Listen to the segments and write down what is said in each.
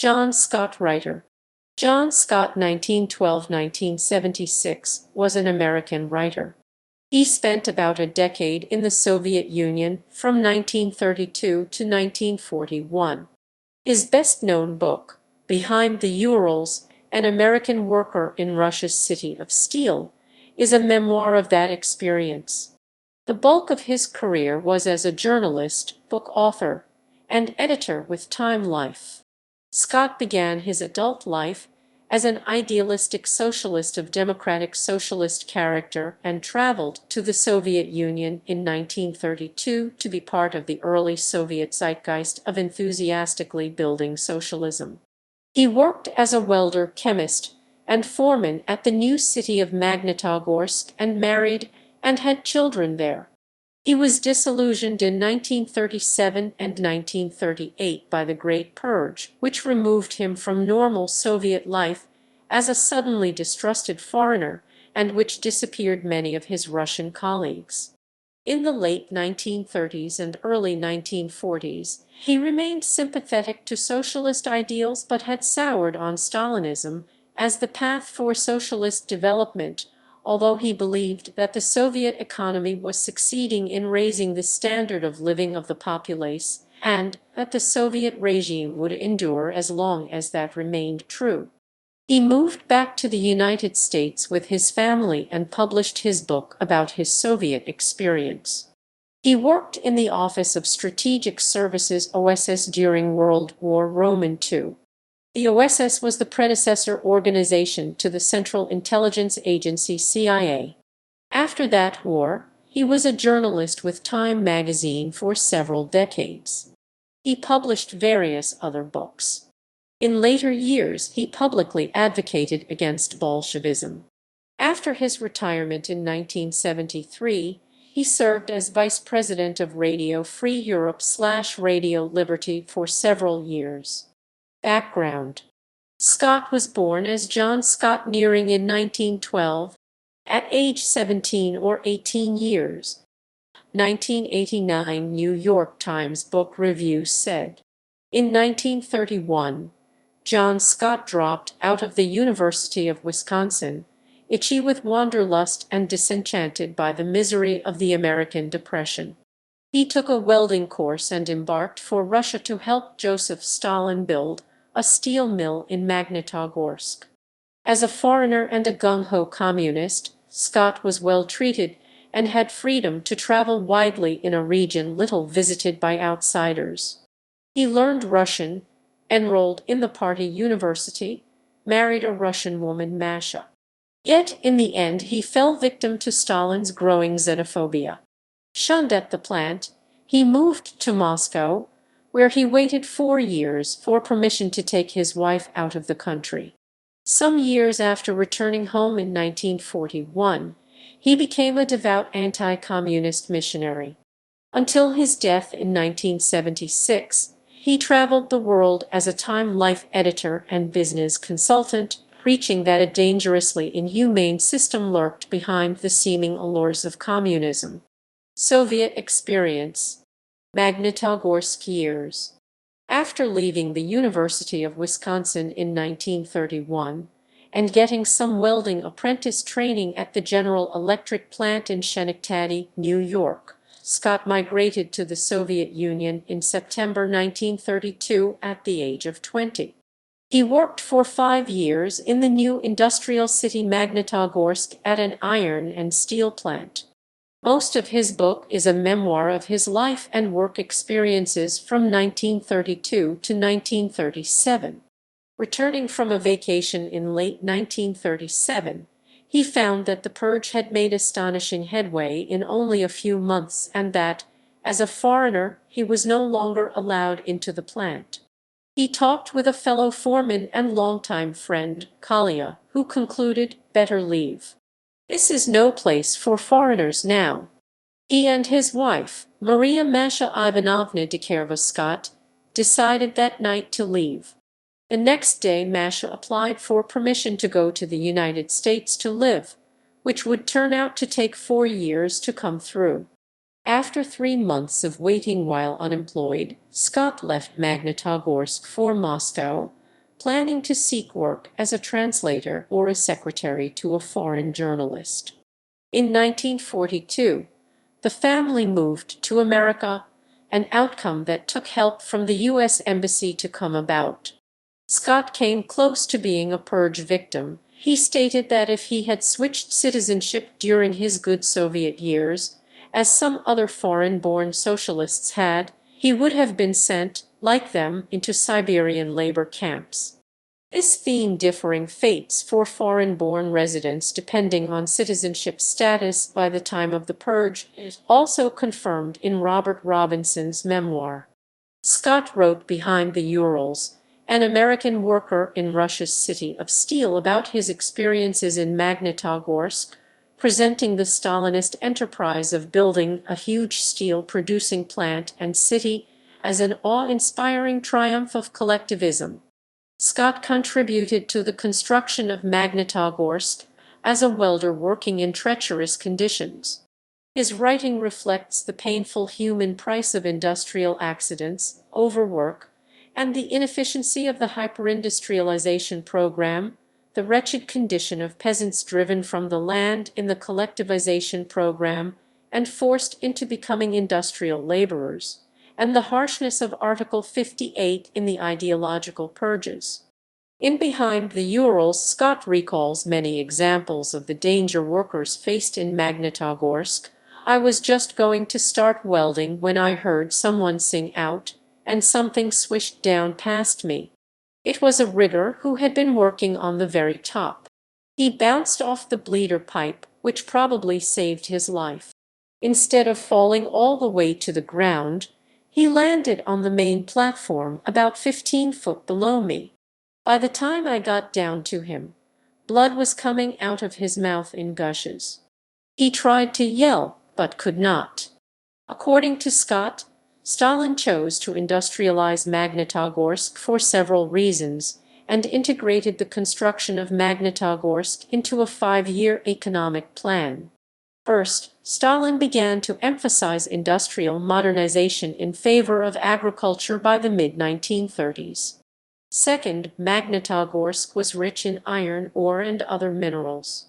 John Scott writer. John Scott (1912–1976) was an American writer. He spent about a decade in the Soviet Union from 1932 to 1941. His best-known book, Behind the Urals, An American Worker in Russia's City of Steel, is a memoir of that experience. The bulk of his career was as a journalist, book author, and editor with Time Life. Scott began his adult life as an idealistic socialist of democratic socialist character and traveled to the Soviet Union in 1932 to be part of the early Soviet zeitgeist of enthusiastically building socialism. He worked as a welder, chemist, and foreman at the new city of Magnitogorsk and married and had children there. He was disillusioned in 1937 and 1938 by the Great Purge, which removed him from normal Soviet life as a suddenly distrusted foreigner, and which disappeared many of his Russian colleagues. In the late 1930s and early 1940s, he remained sympathetic to socialist ideals but had soured on Stalinism as the path for socialist development, although he believed that the Soviet economy was succeeding in raising the standard of living of the populace, and that the Soviet regime would endure as long as that remained true. He moved back to the United States with his family and published his book about his Soviet experience. He worked in the Office of Strategic Services (OSS) during World War II. The OSS was the predecessor organization to the Central Intelligence Agency CIA. After that war, he was a journalist with Time magazine for several decades. He published various other books. In later years, he publicly advocated against Bolshevism. After his retirement in 1973, he served as vice president of Radio Free Europe/Radio Liberty for several years. Background: Scott was born as John Scott Nearing in 1912, at age 17 or 18 years. 1989 New York Times Book Review said. In 1931, John Scott dropped out of the University of Wisconsin, itchy with wanderlust and disenchanted by the misery of the American Depression. He took a welding course and embarked for Russia to help Joseph Stalin build a steel mill in Magnitogorsk. As a foreigner and a gung-ho communist, Scott was well treated and had freedom to travel widely in a region little visited by outsiders. He learned Russian, enrolled in the party university, married a Russian woman, Masha. Yet in the end he fell victim to Stalin's growing xenophobia. Shunned at the plant, he moved to Moscow, where he waited 4 years for permission to take his wife out of the country. Some years after returning home in 1941, he became a devout anti-communist missionary. Until his death in 1976, he traveled the world as a Time Life editor and business consultant, preaching that a dangerously inhumane system lurked behind the seeming allures of communism. Soviet experience. Magnitogorsk years. After leaving the University of Wisconsin in 1931 and getting some welding apprentice training at the General Electric plant in Schenectady, New York, Scott migrated to the Soviet Union in September 1932 at the age of 20. He worked for 5 years in the new industrial city Magnitogorsk at an iron and steel plant. Most of his book is a memoir of his life and work experiences from 1932 to 1937. Returning from a vacation in late 1937, he found that the purge had made astonishing headway in only a few months and that, as a foreigner, he was no longer allowed into the plant. He talked with a fellow foreman and longtime friend, Kalia, who concluded, "Better leave. This is no place for foreigners now." He and his wife, Maria Masha Ivanovna Dekerva-Scott, decided that night to leave. The next day Masha applied for permission to go to the United States to live, which would turn out to take 4 years to come through. After 3 months of waiting while unemployed, Scott left Magnitogorsk for Moscow, planning to seek work as a translator or a secretary to a foreign journalist. In 1942, the family moved to America, an outcome that took help from the U.S. Embassy to come about. Scott came close to being a purge victim. He stated that if he had switched citizenship during his good Soviet years, as some other foreign-born socialists had, he would have been sent, like them, into Siberian labor camps. This theme differing fates for foreign-born residents depending on citizenship status by the time of the purge is also confirmed in Robert Robinson's memoir. Scott wrote Behind the Urals, an American worker in Russia's city of steel, about his experiences in Magnitogorsk, presenting the Stalinist enterprise of building a huge steel-producing plant and city as an awe-inspiring triumph of collectivism. Scott contributed to the construction of Magnitogorsk as a welder working in treacherous conditions. His writing reflects the painful human price of industrial accidents, overwork, and the inefficiency of the hyperindustrialization program, the wretched condition of peasants driven from the land in the collectivization program and forced into becoming industrial laborers, and the harshness of Article 58 in the ideological purges. In Behind the Urals, Scott recalls many examples of the danger workers faced in Magnitogorsk. I was just going to start welding when I heard someone sing out, and something swished down past me. It was a rigger who had been working on the very top. He bounced off the bleeder pipe, which probably saved his life. Instead of falling all the way to the ground, he landed on the main platform about 15 feet below me. By the time I got down to him, blood was coming out of his mouth in gushes. He tried to yell, but could not. According to Scott, Stalin chose to industrialize Magnitogorsk for several reasons and integrated the construction of Magnitogorsk into a 5-year economic plan. First, Stalin began to emphasize industrial modernization in favor of agriculture by the mid-1930s. Second, Magnitogorsk was rich in iron ore and other minerals.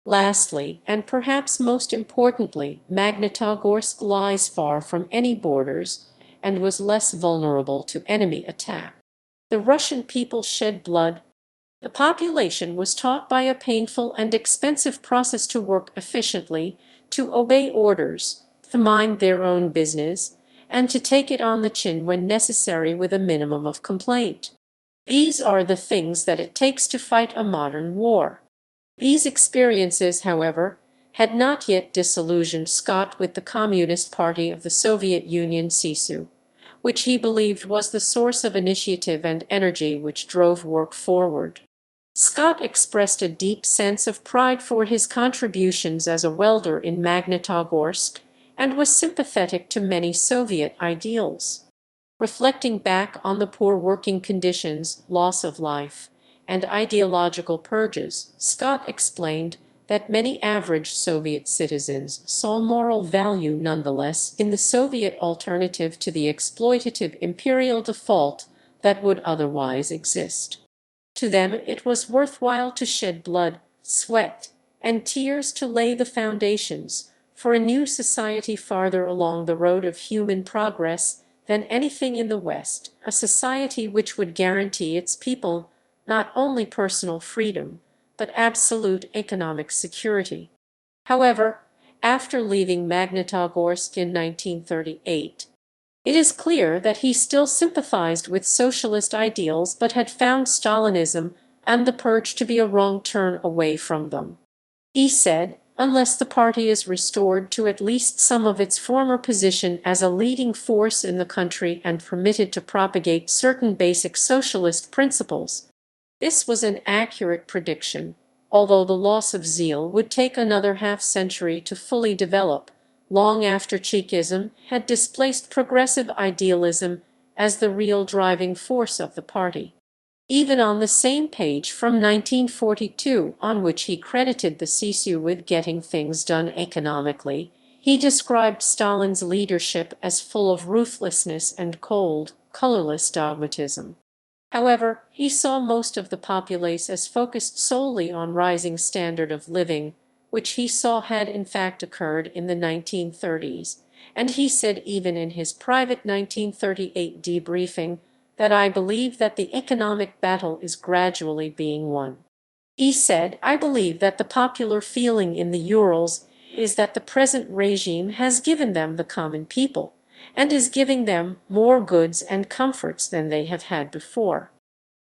Lastly, and perhaps most importantly, Magnitogorsk lies far from any borders and was less vulnerable to enemy attack. The Russian people shed blood. The population was taught by a painful and expensive process to work efficiently, to obey orders, to mind their own business, and to take it on the chin when necessary with a minimum of complaint. These are the things that it takes to fight a modern war. These experiences, however, had not yet disillusioned Scott with the Communist Party of the Soviet Union CSU, which he believed was the source of initiative and energy which drove work forward. Scott expressed a deep sense of pride for his contributions as a welder in Magnitogorsk and was sympathetic to many Soviet ideals. Reflecting back on the poor working conditions, loss of life, and ideological purges, Scott explained that many average Soviet citizens saw moral value nonetheless in the Soviet alternative to the exploitative imperial default that would otherwise exist. To them it was worthwhile to shed blood, sweat, and tears to lay the foundations for a new society farther along the road of human progress than anything in the West, a society which would guarantee its people not only personal freedom, but absolute economic security. However, after leaving Magnitogorsk in 1938, it is clear that he still sympathized with socialist ideals but had found Stalinism and the purge to be a wrong turn away from them. He said, unless the party is restored to at least some of its former position as a leading force in the country and permitted to propagate certain basic socialist principles. This was an accurate prediction, although the loss of zeal would take another half-century to fully develop, long after Chekism had displaced progressive idealism as the real driving force of the party. Even on the same page from 1942, on which he credited the CSU with getting things done economically, he described Stalin's leadership as full of ruthlessness and cold, colorless dogmatism. However, he saw most of the populace as focused solely on rising standard of living, which he saw had in fact occurred in the 1930s, and he said even in his private 1938 debriefing that I believe that the economic battle is gradually being won. He said, I believe that the popular feeling in the Urals is that the present regime has given them the common people, and is giving them more goods and comforts than they have had before.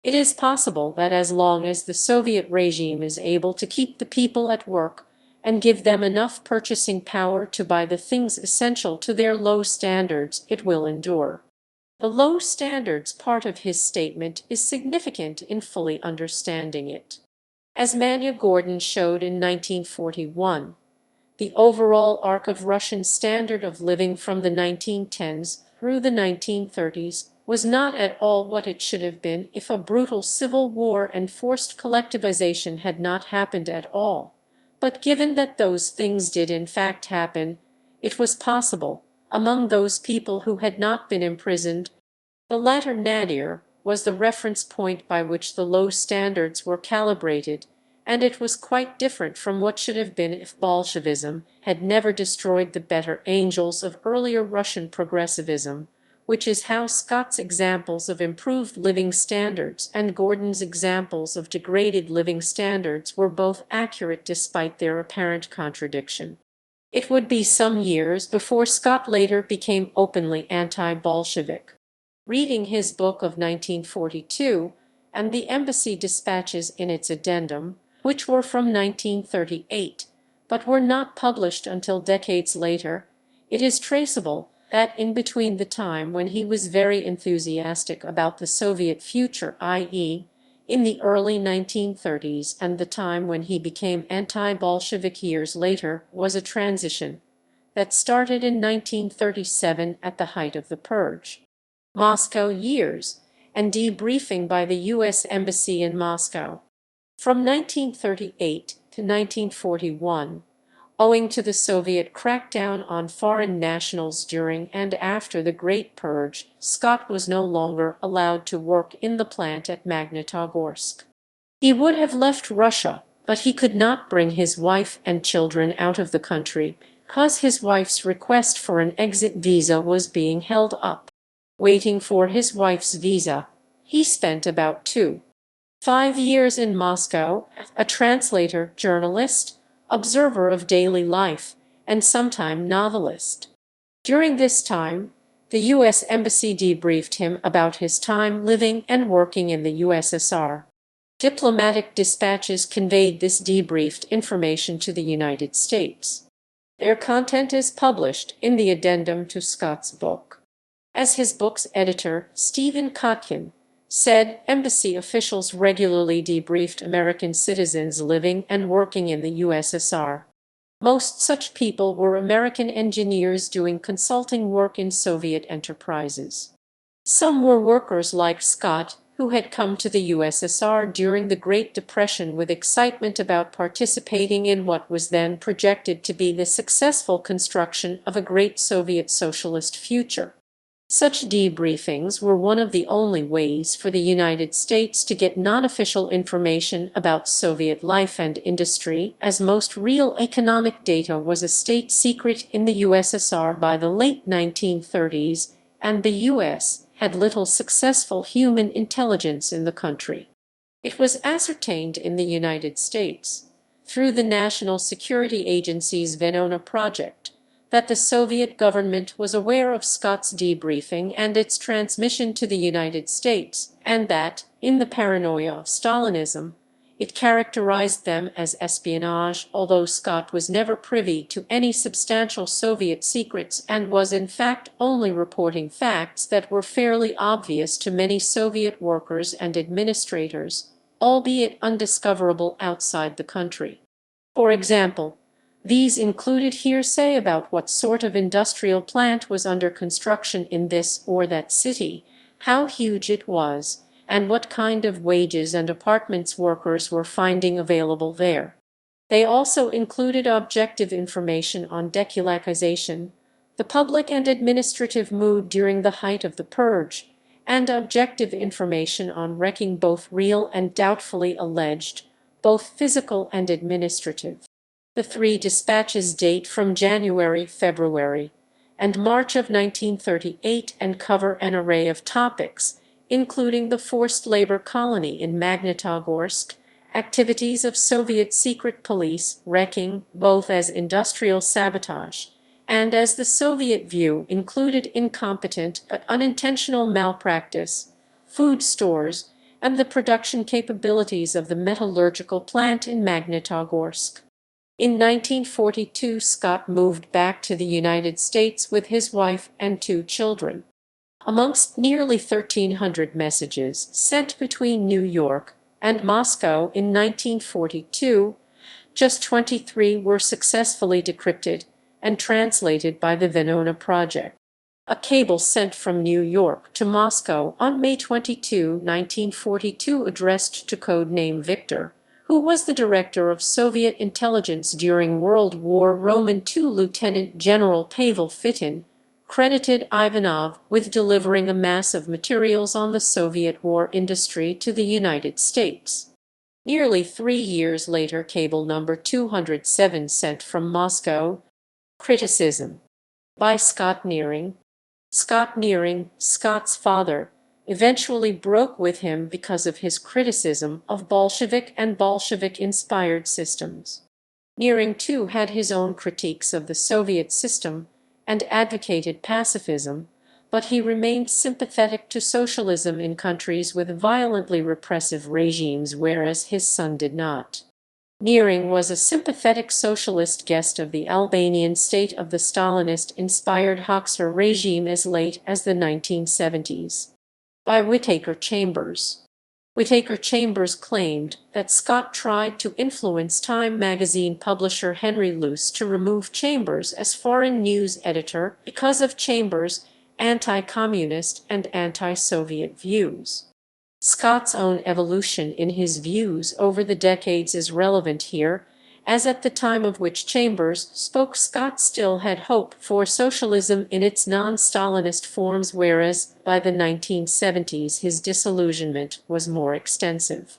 It is possible that as long as the Soviet regime is able to keep the people at work and give them enough purchasing power to buy the things essential to their low standards, it will endure. The low standards part of his statement is significant in fully understanding it. As Manya Gordon showed in 1941, the overall arc of Russian standard of living from the 1910s through the 1930s was not at all what it should have been if a brutal civil war and forced collectivization had not happened at all. But given that those things did in fact happen, it was possible, among those people who had not been imprisoned. The latter nadir was the reference point by which the low standards were calibrated, and it was quite different from what should have been if Bolshevism had never destroyed the better angels of earlier Russian progressivism, which is how Scott's examples of improved living standards and Gordon's examples of degraded living standards were both accurate despite their apparent contradiction. It would be some years before Scott later became openly anti-Bolshevik. Reading his book of 1942 and the embassy dispatches in its addendum, which were from 1938, but were not published until decades later, it is traceable that in between the time when he was very enthusiastic about the Soviet future, i.e., in the early 1930s, and the time when he became anti-Bolshevik years later, was a transition that started in 1937 at the height of the Purge. Moscow years, and debriefing by the U.S. Embassy in Moscow. From 1938 to 1941, owing to the Soviet crackdown on foreign nationals during and after the Great Purge, Scott was no longer allowed to work in the plant at Magnitogorsk. He would have left Russia, but he could not bring his wife and children out of the country because his wife's request for an exit visa was being held up. Waiting for his wife's visa, he spent about 5 years in Moscow, a translator, journalist, observer of daily life, and sometime novelist. During this time, the U.S. Embassy debriefed him about his time living and working in the USSR. Diplomatic dispatches conveyed this debriefed information to the United States. Their content is published in the addendum to Scott's book. As his book's editor, Stephen Kotkin, said, embassy officials regularly debriefed American citizens living and working in the USSR. Most such people were American engineers doing consulting work in Soviet enterprises. Some were workers like Scott, who had come to the USSR during the Great Depression with excitement about participating in what was then projected to be the successful construction of a great Soviet socialist future. Such debriefings were one of the only ways for the United States to get non-official information about Soviet life and industry, as most real economic data was a state secret in the USSR by the late 1930s, and the US had little successful human intelligence in the country. It was ascertained in the United States, through the National Security Agency's Venona project, that the Soviet government was aware of Scott's debriefing and its transmission to the United States, and that, in the paranoia of Stalinism, it characterized them as espionage, although Scott was never privy to any substantial Soviet secrets and was in fact only reporting facts that were fairly obvious to many Soviet workers and administrators, albeit undiscoverable outside the country. For example, these included hearsay about what sort of industrial plant was under construction in this or that city, how huge it was, and what kind of wages and apartments workers were finding available there. They also included objective information on dekulakization, the public and administrative mood during the height of the purge, and objective information on wrecking both real and doubtfully alleged, both physical and administrative. The three dispatches date from January, February, and March of 1938 and cover an array of topics, including the forced labor colony in Magnitogorsk, activities of Soviet secret police, wrecking, both as industrial sabotage and as the Soviet view included incompetent but unintentional malpractice, food stores, and the production capabilities of the metallurgical plant in Magnitogorsk. In 1942, Scott moved back to the United States with his wife and two children. Amongst nearly 1,300 messages sent between New York and Moscow in 1942, just 23 were successfully decrypted and translated by the Venona Project. A cable sent from New York to Moscow on May 22, 1942, addressed to codename Victor, who was the director of Soviet intelligence during World War II, Lieutenant General Pavel Fitin, credited Ivanov with delivering a mass of materials on the Soviet war industry to the United States. Nearly 3 years later, cable number 207 sent from Moscow, Criticism, by Scott Nearing. Scott Nearing, Scott's father, eventually broke with him because of his criticism of Bolshevik and Bolshevik-inspired systems. Nearing too had his own critiques of the Soviet system and advocated pacifism, but he remained sympathetic to socialism in countries with violently repressive regimes, whereas his son did not. Nearing was a sympathetic socialist guest of the Albanian state of the Stalinist-inspired Hoxha regime as late as the 1970s. By Whittaker Chambers. Whittaker Chambers claimed that Scott tried to influence Time magazine publisher Henry Luce to remove Chambers as foreign news editor because of Chambers' anti-communist and anti-Soviet views. Scott's own evolution in his views over the decades is relevant here, as at the time of which Chambers spoke, Scott still had hope for socialism in its non-Stalinist forms, whereas by the 1970s his disillusionment was more extensive.